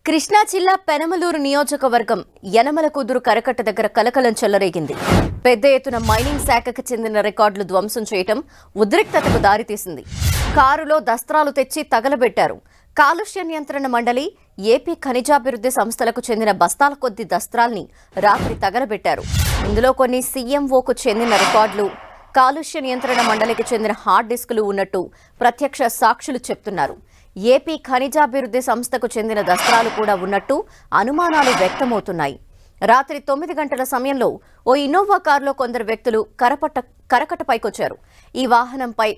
కృష్ణా జిల్లా పెనమలూరు నియోజకవర్గం యనమల కుదురు కరకట్ట దగ్గర కలకలం చెలరేగింది. పెద్ద ఎత్తున మైనింగ్ శాఖకు చెందిన రికార్డులు ధ్వంసం చేయడం ఉద్రిక్తతకు దారితీసింది. కారులో దస్త్రాలు తెచ్చి తగలబెట్టారు. కాలుష్య నియంత్రణ మండలి, ఏపీ ఖనిజాభివృద్ధి సంస్థలకు చెందిన బస్తాల కొద్ది దస్త్రాల్ని రాత్రి తగలబెట్టారు. ఇందులో కొన్ని సీఎంఓకు చెందిన రికార్డులు, కాలుష్య నియంత్రణ మండలికి చెందిన హార్డ్ డిస్కులు ఉన్నట్టు ప్రత్యక్ష సాక్షులు చెప్తున్నారు. ఏపీ ఖనిజాభివృద్ధి సంస్థకు చెందిన దస్త్రాలు కూడా ఉన్నట్టు అనుమానాలు వ్యక్తమవుతున్నాయి. రాత్రి 9 గంటల సమయంలో ఓ ఇన్నోవా కారులో కొందరు వ్యక్తులు కరకట్టపైకొచ్చారు. ఈ వాహనంపై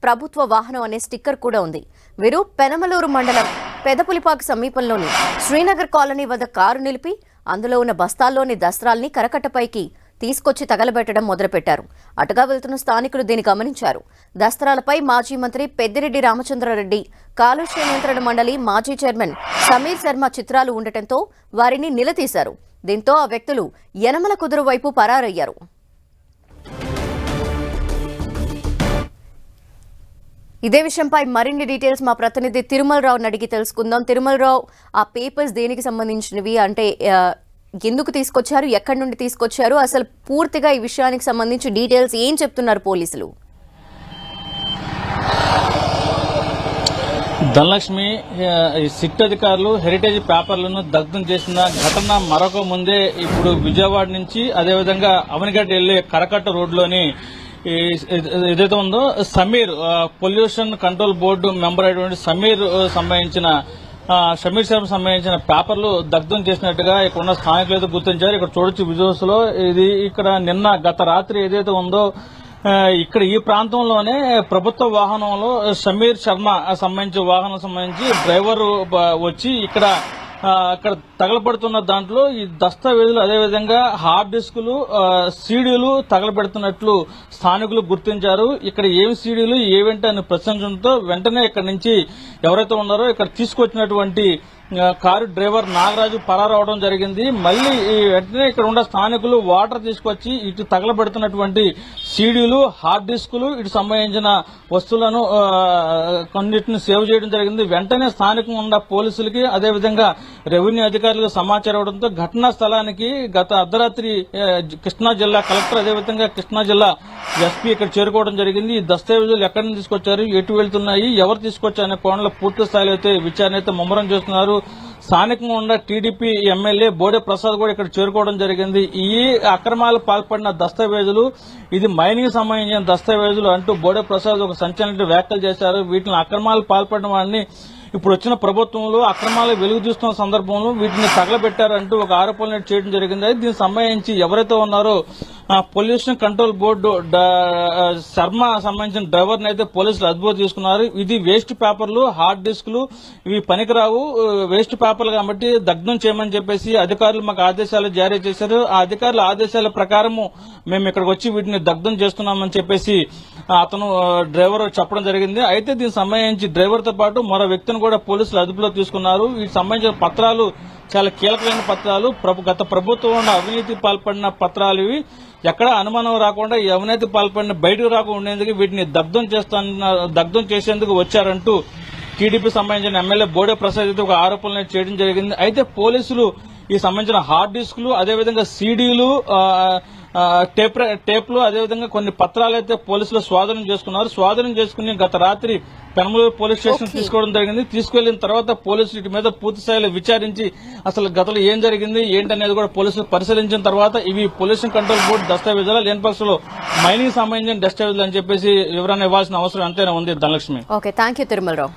ప్రభుత్వ వాహనం అనే స్టిక్కర్ కూడా ఉంది. వీరు పెనమలూరు మండలం పెదపులిపాకు సమీపంలోని శ్రీనగర్ కాలనీ వద్ద కారు నిలిపి అందులో ఉన్న బస్తాల్లోని దస్త్రాల్ని కరకట్టపైకి తీసుకొచ్చి తగలబెట్టడం మొదలుపెట్టారు. అటుగా వెళ్తున్న స్థానికులు దీన్ని గమనించారు. దస్త్రాలపై మాజీ మంత్రి పెద్దిరెడ్డి రామచంద్రారెడ్డి, కాలుష్య నియంత్రణ మండలి మాజీ చైర్మన్ సమీర్ శర్మ చిత్రాలు ఉండటంతో వారిని నిలదీశారు. దీంతో ఆ వ్యక్తులు యనమల కుదురు వైపు పరారయ్యారు. ఇదే విషయంపై మరిన్ని డీటెయిల్స్ మా ప్రతినిధి తిరుమలరావుని అడిగి తెలుసుకుందాం. తిరుమలరావు, ఆ పేపర్స్ దేనికి సంబంధించినవి, అంటే ఎందుకు తీసుకొచ్చారు, ఎక్కడి నుండి తీసుకొచ్చారు, అసలు పూర్తిగా ఈ విషయానికి సంబంధించి డీటెయిల్స్ ఏం చెప్తున్నారు పోలీసులు? ధనలక్ష్మి, సిట్ అధికారులు హెరిటేజ్ పేపర్లను దగ్ధం చేసిన ఘటన మరొక ముందే ఇప్పుడు విజయవాడ నుంచి అదేవిధంగా అవనిగడ్డ వెళ్లే కరకట్ట రోడ్లోని ఏదైతే ఉందో Sameer pollution control board member అయినటువంటి సమీర్ శర్మ సంబంధించిన పేపర్లు దగ్ధం చేసినట్టుగా ఇక్కడ ఉన్న స్థానికులు అయితే గుర్తించారు. ఇక్కడ చూడొచ్చు విజువల్స్ లో. ఇది ఇక్కడ గత రాత్రి ఏదైతే ఉందో ఇక్కడ ఈ ప్రాంతంలోనే ప్రభుత్వ వాహనంలో సమీర్ శర్మ సంబంధించి డ్రైవర్ వచ్చి ఇక్కడ తగలబడుతున్న దాంట్లో ఈ దస్తావేజులు అదేవిధంగా హార్డ్ డిస్కులు, సీడీలు తగలబెడుతున్నట్లు స్థానికులు గుర్తించారు. ఇక్కడ ఏమి సీడీలు ఏవేంటి అని ప్రశ్నించడంతో వెంటనే ఇక్కడ నుంచి ఎవరైతే ఉన్నారో ఇక్కడ తీసుకొచ్చినటువంటి కారు డ్రైవర్ నాగరాజు పరారవడం జరిగింది. మళ్లీ వెంటనే ఇక్కడ ఉన్న స్థానికులు వాటర్ తీసుకొచ్చి ఇటు తగలబెడుతున్నటువంటి సీడీలు, హార్డ్ డిస్కులు, ఇటు సంబంధించిన వస్తువులను కొన్నిటిని సేవ్ చేయడం జరిగింది. వెంటనే స్థానికంగా ఉన్న పోలీసులకి అదేవిధంగా రెవెన్యూ అధికారులకు సమాచారం ఇవ్వడంతో ఘటనా స్థలానికి గత అర్ధరాత్రి కృష్ణా జిల్లా కలెక్టర్ అదేవిధంగా కృష్ణా జిల్లా ఎస్పీ ఇక్కడ చేరుకోవడం జరిగింది. ఈ దస్తావేజులు ఎక్కడి నుంచి తీసుకొచ్చారు, ఎటు వెళ్తున్నాయి, ఎవరు తీసుకొచ్చారు అనే కోణంలో పూర్తి స్థాయిలో అయితే విచారణ అయితే ముమ్మరం చేస్తున్నారు. స్థానికంగా ఉన్న టీడీపీ ఎమ్మెల్యే బోడే ప్రసాద్ కూడా ఇక్కడ చేరుకోవడం జరిగింది. ఈ అక్రమాలు పాల్పడిన దస్తావేజులు, ఇది మైనింగ్ సంబంధించిన దస్తావేజులు అంటూ బోడే ప్రసాద్ ఒక సంచలన వ్యాఖ్యలు చేశారు. వీటిని అక్రమాలు పాల్పడిన వాడిని ఇప్పుడు వచ్చిన ప్రభుత్వంలో అక్రమాలు వెలుగు చూస్తున్న సందర్భంలో వీటిని తగలబెట్టారంటూ ఒక ఆరోపణలు చేయడం జరిగింది. దీనికి సంబంధించి ఎవరైతే ఉన్నారో పొల్యూషన్ కంట్రోల్ బోర్డు శర్మ సంబంధించిన డ్రైవర్ని అయితే పోలీసులు అదుపులో తీసుకున్నారు. ఇది వేస్ట్ పేపర్లు, హార్డ్ డిస్కులు, ఇవి పనికిరావు వేస్ట్ పేపర్లు కాబట్టి దగ్ధం చేయమని చెప్పేసి అధికారులు మాకు ఆదేశాలు జారీ చేశారు. ఆ అధికారుల ఆదేశాల ప్రకారము మేము ఇక్కడికి వచ్చి వీటిని దగ్ధం చేస్తున్నామని చెప్పేసి అతను డ్రైవర్ చెప్పడం జరిగింది. అయితే దీనికి సంబంధించి డ్రైవర్ తో పాటు మరో వ్యక్తిని కూడా పోలీసులు అదుపులో తీసుకున్నారు. వీటికి సంబంధించిన పత్రాలు చాలా కీలకమైన పత్రాలు, గత ప్రభుత్వంలో అవినీతి పాల్పడిన పత్రాలు. ఇవి ఎక్కడ అనుమానం రాకుండా ఈ అవినీతి పాల్పడిన బయటకు రాకుండా ఉండేందుకు వీటిని దగ్ధం చేసేందుకు వచ్చారంటూ టీడీపీ సంబంధించిన ఎమ్మెల్యే బోడే ప్రసాద్ అయితే ఒక ఆరోపణలు చేయడం జరిగింది. అయితే పోలీసులు ఈ సంబంధించిన హార్డ్ డిస్కులు అదేవిధంగా సీడీలు, టేప్లు అదేవిధంగా కొన్ని పత్రాలు అయితే పోలీసులు స్వాధీనం చేసుకున్నారు. స్వాధీనం చేసుకుని గత రాత్రి పెనమలూరు పోలీస్ స్టేషన్ తీసుకోవడం జరిగింది. తీసుకెళ్లిన తర్వాత పోలీసులు వీటి మీద పూర్తి స్థాయిలో విచారించి అసలు గతంలో ఏం జరిగింది ఏంటనేది కూడా పోలీసులు పరిశీలించిన తర్వాత ఇవి పొల్యూషన్ కంట్రోల్ బోర్డు దస్తావేజులు, లేని పక్షంలో మైనింగ్ సంబంధించిన దస్తావేజులు అని చెప్పేసి వివరణ ఇవ్వాల్సిన అవసరం ఎంతైనా ఉంది. Dhanalakshmi. Okay, thank you Tirumalarao.